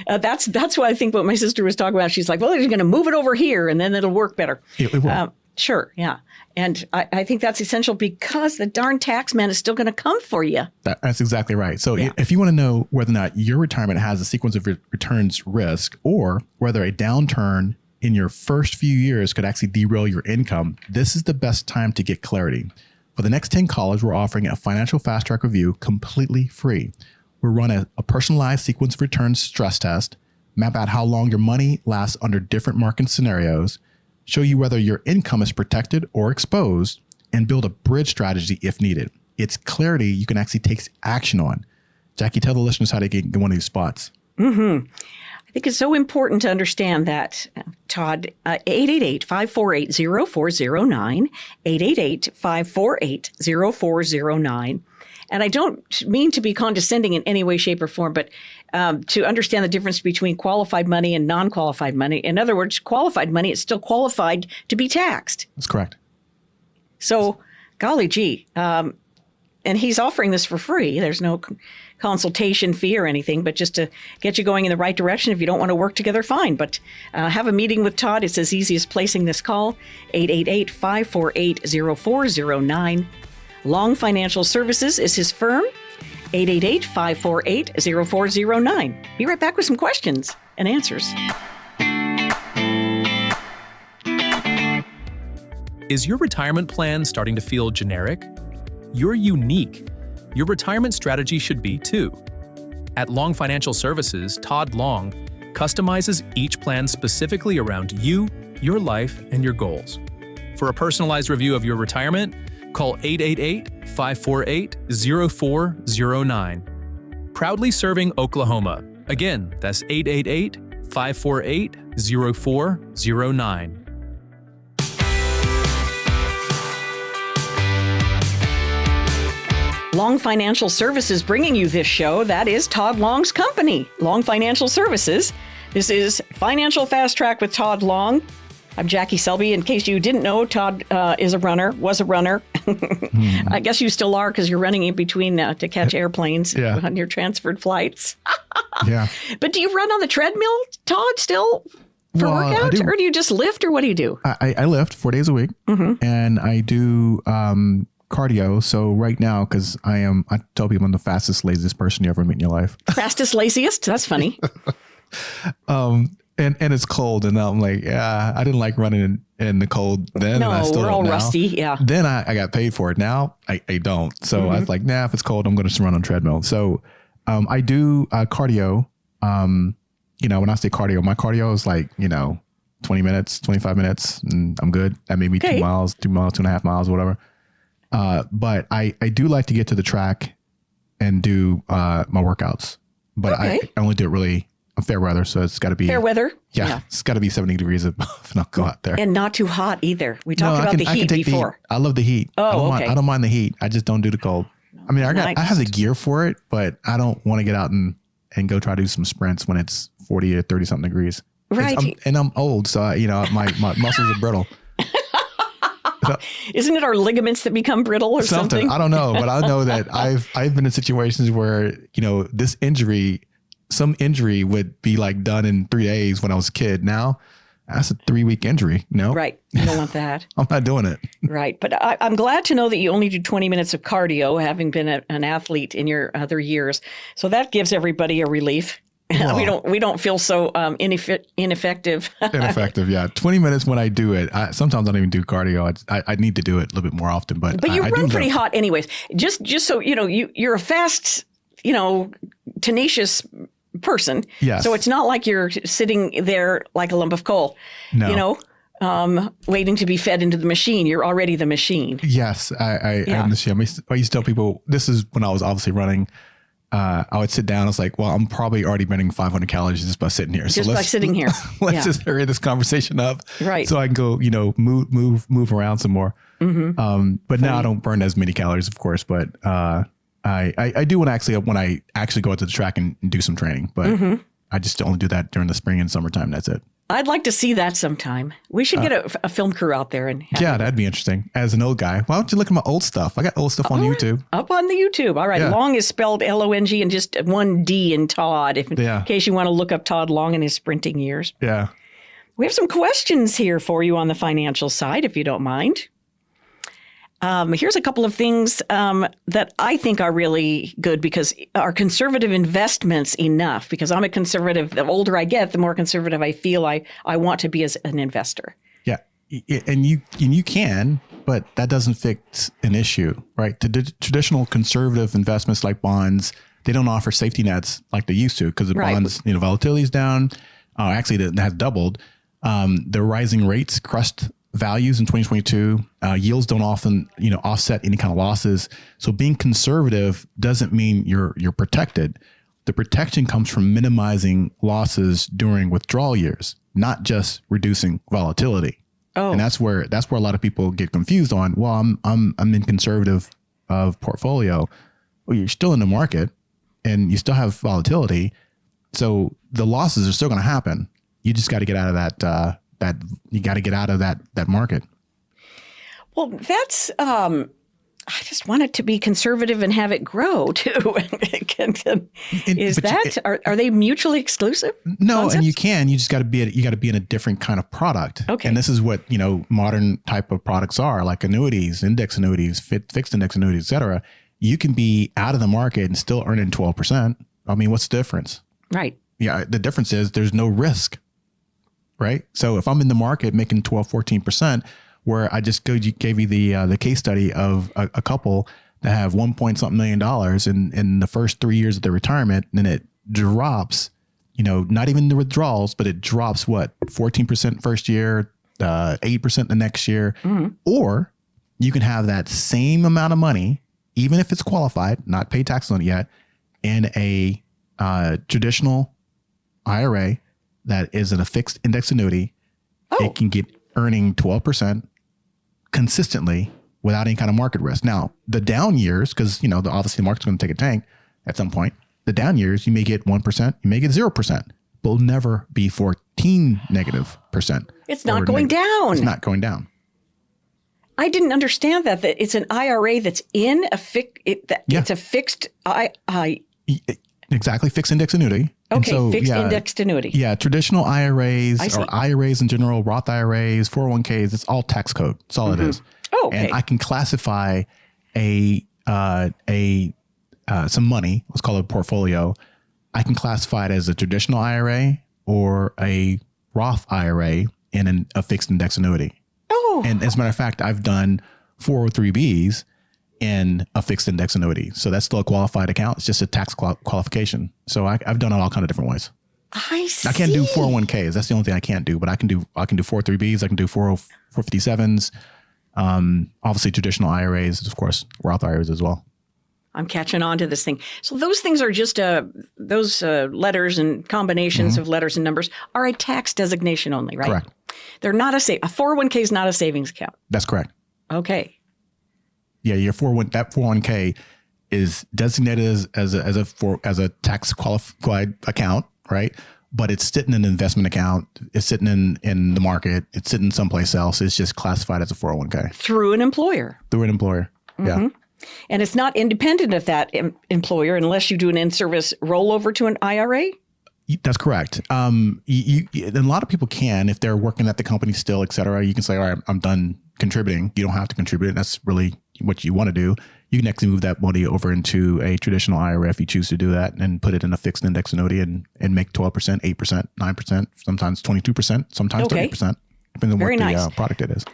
That's what I think what my sister was talking about. She's like, well, you're going to move it over here and then it'll work better. It will. Sure. Yeah. And I think that's essential because the darn tax man is still going to come for you. That's exactly right. So if you want to know whether or not your retirement has a sequence of returns risk or whether a downturn in your first few years could actually derail your income, this is the best time to get clarity. For the next 10 callers, we're offering a financial fast track review completely free. We'll run a personalized sequence of returns stress test, map out how long your money lasts under different market scenarios, show you whether your income is protected or exposed, and build a bridge strategy if needed. It's clarity you can actually take action on. Jackie, tell the listeners how to get one of these spots. I think it's so important to understand that, Todd. 888-548-0409, 888-548-0409. And I don't mean to be condescending in any way, shape, or form, but to understand the difference between qualified money and non-qualified money. In other words, qualified money is still qualified to be taxed. That's correct. So, golly gee. And he's offering this for free. There's no consultation fee or anything, but just to get you going in the right direction. If you don't want to work together, fine. But have a meeting with Todd. It's as easy as placing this call, 888-548-0409. Long Financial Services is his firm, 888-548-0409. Be right back with some questions and answers. Is your retirement plan starting to feel generic? You're unique. Your retirement strategy should be too. At Long Financial Services, Tod Long customizes each plan specifically around you, your life, and your goals. For a personalized review of your retirement, call 888-548-0409. Proudly serving Oklahoma. Again, that's 888-548-0409. Long Financial Services bringing you this show. That is Tod Long's company, Long Financial Services. This is Financial Fast Track with Tod Long. I'm Jackie Selby. In case you didn't know, Todd was a runner. I guess you still are because you're running in between to catch airplanes on your transferred flights. Yeah. But do you run on the treadmill, Todd, still for workout? Or do you just lift, or what do you do? I lift 4 days a week, and I do cardio. So right now, because I tell people I'm the fastest, laziest person you ever meet in your life. Fastest, laziest? That's funny. And it's cold, and I'm like, yeah, I didn't like running in the cold then. No, and I still we're all now. rusty. Yeah. Then I got paid for it. Now I don't. So I was like, nah, if it's cold, I'm going to run on treadmill. So I do cardio. When I say cardio, my cardio is like 20 minutes, 25 minutes, and I'm good. That may be 2 miles, 2.5 miles, whatever. But I do like to get to the track and do my workouts. But I only do it really fair weather, so it's got to be fair weather. Yeah, it's got to be 70 degrees above, and I'll go out there. And not too hot either. We talked about the heat before. I love the heat. Oh, I don't mind the heat. I just don't do the cold. I mean, I have the gear for it, but I don't want to get out and go try to do some sprints when it's 40 or 30 something degrees. Right. I'm old, so my muscles are brittle. Isn't it our ligaments that become brittle or something? I don't know, but I know that I've been in situations where some injury would be like done in 3 days when I was a kid. Now that's a 3-week injury. No, right. You don't want that. I'm not doing it. Right. But I'm glad to know that you only do 20 minutes of cardio, having been an athlete in your other years. So that gives everybody a relief. Well, we don't feel so ineffective. Ineffective, yeah. 20 minutes when I do it. Sometimes I don't even do cardio. I need to do it a little bit more often. But you run pretty hot anyways. Just so you're a fast, tenacious person. Yes. So it's not like you're sitting there like a lump of coal. No. Waiting to be fed into the machine. You're already the machine. Yes, I understand. I used to tell people, this is when I was obviously running. I would sit down. I was like, well, I'm probably already burning 500 calories just by sitting here. By sitting here. Let's just hurry this conversation up. Right. So I can go, move around some more. Mm-hmm. But now I don't burn as many calories, of course. But I do when I actually go out to the track and do some training. But I just only do that during the spring and summertime. That's it. I'd like to see that sometime. We should get a film crew out there and that'd be interesting. As an old guy, why don't you look at my old stuff? I got old stuff on YouTube. Up on the YouTube. All right. Yeah. Long is spelled Long and just one D in Todd, in case you want to look up Tod Long in his sprinting years. Yeah. We have some questions here for you on the financial side, if you don't mind. Here's a couple of things that I think are really good because are conservative investments enough? Because I'm a conservative. The older I get, the more conservative I feel I want to be as an investor. Yeah. And you can, but that doesn't fix an issue, right? Traditional conservative investments like bonds, they don't offer safety nets like they used to because the bonds, volatility is down. Actually, that has doubled. The rising rates crushed values in 2022. Yields don't often, offset any kind of losses. So being conservative doesn't mean you're protected. The protection comes from minimizing losses during withdrawal years, not just reducing volatility. Oh. And that's where a lot of people get confused on. Well, I'm in conservative portfolio. Well, you're still in the market and you still have volatility. So the losses are still going to happen. You just got to get out of that market. Well, that's I just want it to be conservative and have it grow too. Are they mutually exclusive? No, concepts? And you just got to be in a different kind of product. Okay. And this is what, modern type of products are, like annuities, index annuities, fixed index annuities, et cetera. You can be out of the market and still earning 12%. I mean, what's the difference? Right. Yeah. The difference is there's no risk. Right. So if I'm in the market making 12, 14%, where I just gave you the case study of a couple that have $1 million in the first 3 years of their retirement, and then it drops, not even the withdrawals, but it drops 14% first year, 8% the next year. Mm-hmm. Or you can have that same amount of money, even if it's qualified, not pay taxes on it yet, in a traditional IRA that is in a fixed index annuity. Oh. It can get earning 12% consistently without any kind of market risk. Now, the down years, because obviously the market's going to take a tank at some point. The down years, you may get 1%, you may get 0%, but it'll never be 14 negative percent. It's not going down. It's not going down. I didn't understand that it's an IRA that's in a it's a fixed exactly, fixed index annuity. Okay, so, fixed indexed annuity. Yeah, traditional IRAs or IRAs in general, Roth IRAs, 401ks, it's all tax code. That's all it is. Oh, okay. And I can classify some money, let's call it a portfolio. I can classify it as a traditional IRA or a Roth IRA in a fixed index annuity. Oh. And as a matter of fact, I've done 403Bs in a fixed index annuity. So that's still a qualified account. It's just a tax qualification. So I've done it all kind of different ways. I see. I can't do 401ks. That's the only thing I can't do, but I can do 403Bs. I can do 457s. Obviously traditional IRAs, of course, Roth IRAs as well. I'm catching on to this thing. So those things are just those letters and combinations of letters and numbers are a tax designation only, right? Correct. They're not a 401k is not a savings account. That's correct. Okay. Yeah, that 401k is designated as a tax qualified account, right? But it's sitting in an investment account. It's sitting in the market. It's sitting someplace else. It's just classified as a 401k through an employer. Yeah. And it's not independent of that employer unless you do an in-service rollover to an IRA. That's correct. And a lot of people can, if they're working at the company still, et cetera, you can say, all right, I'm done contributing. You don't have to contribute. That's really what you want to do. You can actually move that money over into a traditional IRA if you choose to do that and put it in a fixed index annuity and make 12%, 8%, 9%, sometimes 22%, sometimes 30%, depending on what the product it is.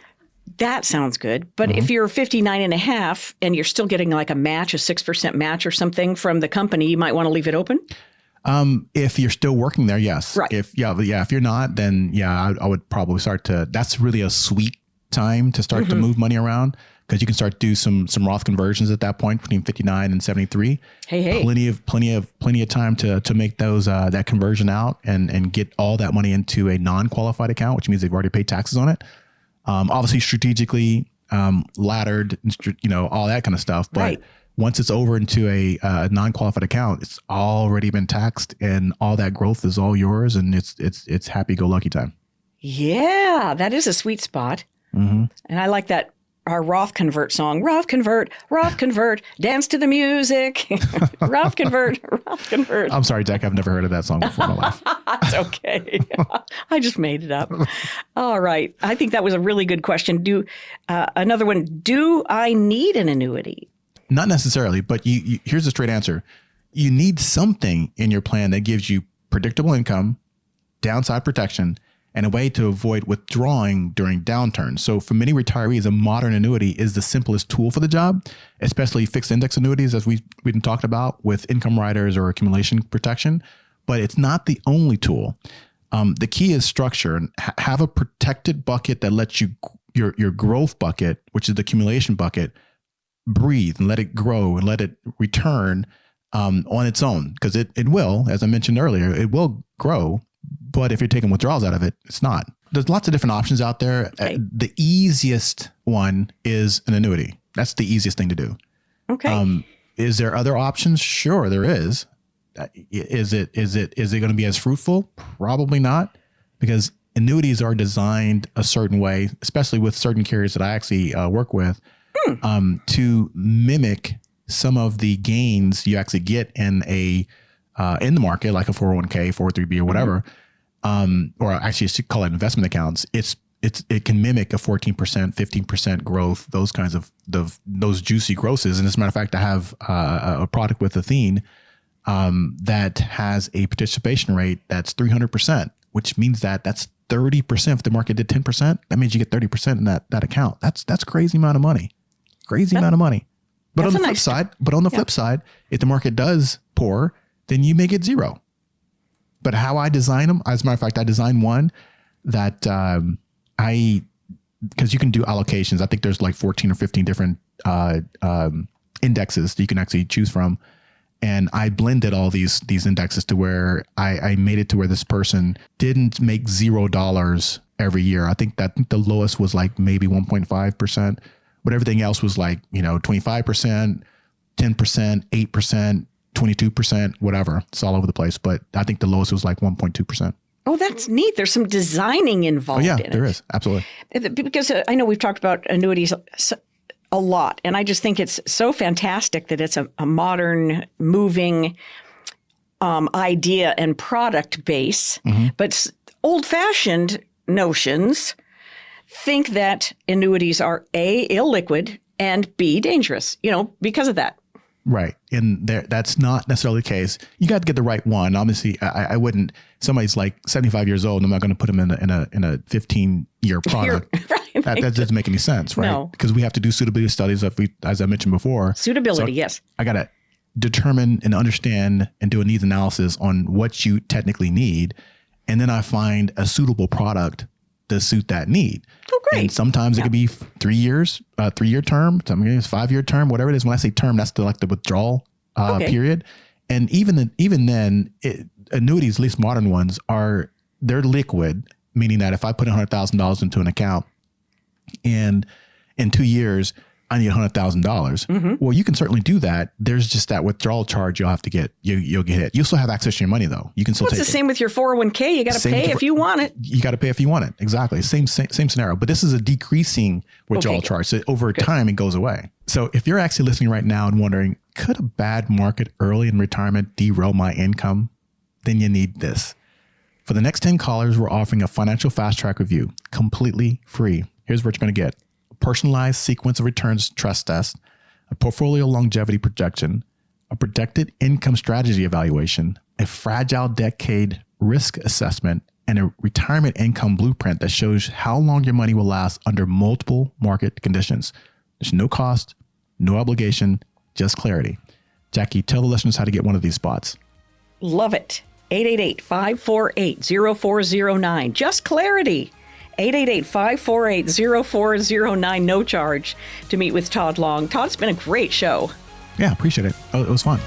That sounds good. But if you're 59 and a half and you're still getting like a 6% match or something from the company, you might want to leave it open? If you're still working there, yes. Right. If you're not, then I would probably that's really a sweet time to start to move money around, because you can start to do some Roth conversions at that point between 59 and 73. Hey. Plenty of time to make those that conversion out and get all that money into a non-qualified account, which means they've already paid taxes on it. Obviously strategically laddered, all that kind of stuff. But once it's over into a non-qualified account, it's already been taxed, and all that growth is all yours, and it's happy-go-lucky time. Yeah, that is a sweet spot. Mm-hmm. And I like that our Roth Convert song. Roth Convert, dance to the music. Roth Convert. I'm sorry, Jack. I've never heard of that song before in my life. It's okay. I just made it up. All right. I think that was a really good question. Another one. Do I need an annuity? Not necessarily, but here's the straight answer. You need something in your plan that gives you predictable income, downside protection, and a way to avoid withdrawing during downturns. So for many retirees, a modern annuity is the simplest tool for the job, especially fixed index annuities, as we've been talking about with income riders or accumulation protection. But it's not the only tool. The key is structure. Have a protected bucket that lets you your growth bucket, which is the accumulation bucket, breathe and let it grow and let it return on its own, because it will, as I mentioned earlier, it will grow. But if you're taking withdrawals out of it, it's not. There's lots of different options out there. Okay. The easiest one is an annuity. That's the easiest thing to do. Okay. Is there other options? Sure, there is. Is it going to be as fruitful? Probably not, because annuities are designed a certain way, especially with certain carriers that I actually work with, to mimic some of the gains you actually get in the market, like a 401k, 403b, or whatever. Or actually, you call it investment accounts. It can mimic a 14%, 15% growth, those kinds of those juicy grosses. And as a matter of fact, I have a product with Athene that has a participation rate that's 300%, which means that's 30%. If the market did 10%, that means you get 30% in that account. That's crazy amount of money. Amount of money. But on the flip side, if the market does pour, then you may get zero. But how I design them, as a matter of fact, I designed one that because you can do allocations. I think there's like 14 or 15 different indexes that you can actually choose from. And I blended all these indexes to where I made it to where this person didn't make $0 every year. I think the lowest was like maybe 1.5%, but everything else was like, 25%, 10%, 8%, 22%, whatever. It's all over the place. But I think the lowest was like 1.2%. Oh, that's neat. There's some designing involved in it. There is. Absolutely. Because I know we've talked about annuities a lot, and I just think it's so fantastic that it's a modern, moving idea and product base. Mm-hmm. But old-fashioned notions think that annuities are A, illiquid, and B, dangerous, because of that. Right. And that's not necessarily the case. You got to get the right one. Obviously, I wouldn't, somebody's like 75 years old, and I'm not going to put them in a 15-year product. Right. That doesn't make any sense, right? No. Because we have to do suitability studies, as I mentioned before. Suitability, yes. I got to determine and understand and do a needs analysis on what you technically need. And then I find a suitable product to suit that need. Oh, great. And sometimes it could be 3 years, 3-year term, sometimes 5-year term, whatever it is. When I say term, that's the withdrawal period. And even then, annuities, at least modern ones, they're liquid, meaning that if I put $100,000 into an account and in 2 years, I need $100,000. Mm-hmm. Well, you can certainly do that. There's just that withdrawal charge you'll have to get. You'll get hit. You still have access to your money, though. You can still take it. It's the same with your 401k. You got to pay if you want it. You got to pay if you want it. Exactly. Same scenario. But this is a decreasing withdrawal charge. So over time, it goes away. So if you're actually listening right now and wondering, could a bad market early in retirement derail my income? Then you need this. For the next 10 callers, we're offering a financial fast track review, completely free. Here's what you're going to get. Personalized sequence of returns stress test, a portfolio longevity projection, a projected income strategy evaluation, a fragile decade risk assessment, and a retirement income blueprint that shows how long your money will last under multiple market conditions. There's no cost, no obligation, just clarity. Jackie, tell the listeners how to get one of these spots. Love it. 888-548-0409. Just clarity. 888-548-0409, no charge, to meet with Tod Long. Todd, it's been a great show. Yeah, appreciate it. It was fun.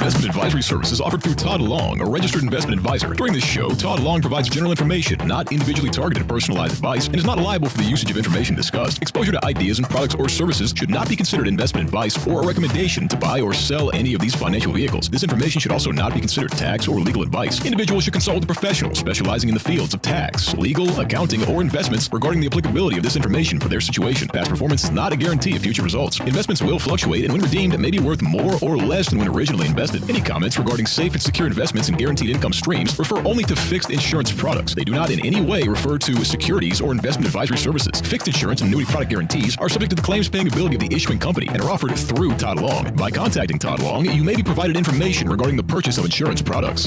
investment advisory services offered through Tod Long, a registered investment advisor. During this show, Tod Long provides general information, not individually targeted personalized advice, and is not liable for the usage of information discussed. Exposure to ideas and products or services should not be considered investment advice or a recommendation to buy or sell any of these financial vehicles. This information should also not be considered tax or legal advice. Individuals should consult with a professional specializing in the fields of tax, legal, accounting, or investments regarding the applicability of this information for their situation. Past performance is not a guarantee of future results. Investments will fluctuate, and when redeemed, may be worth more or less than when originally invested. Any comments regarding safe and secure investments and guaranteed income streams refer only to fixed insurance products. They do not in any way refer to securities or investment advisory services. Fixed insurance and annuity product guarantees are subject to the claims paying ability of the issuing company and are offered through Tod Long. By contacting Tod Long, you may be provided information regarding the purchase of insurance products.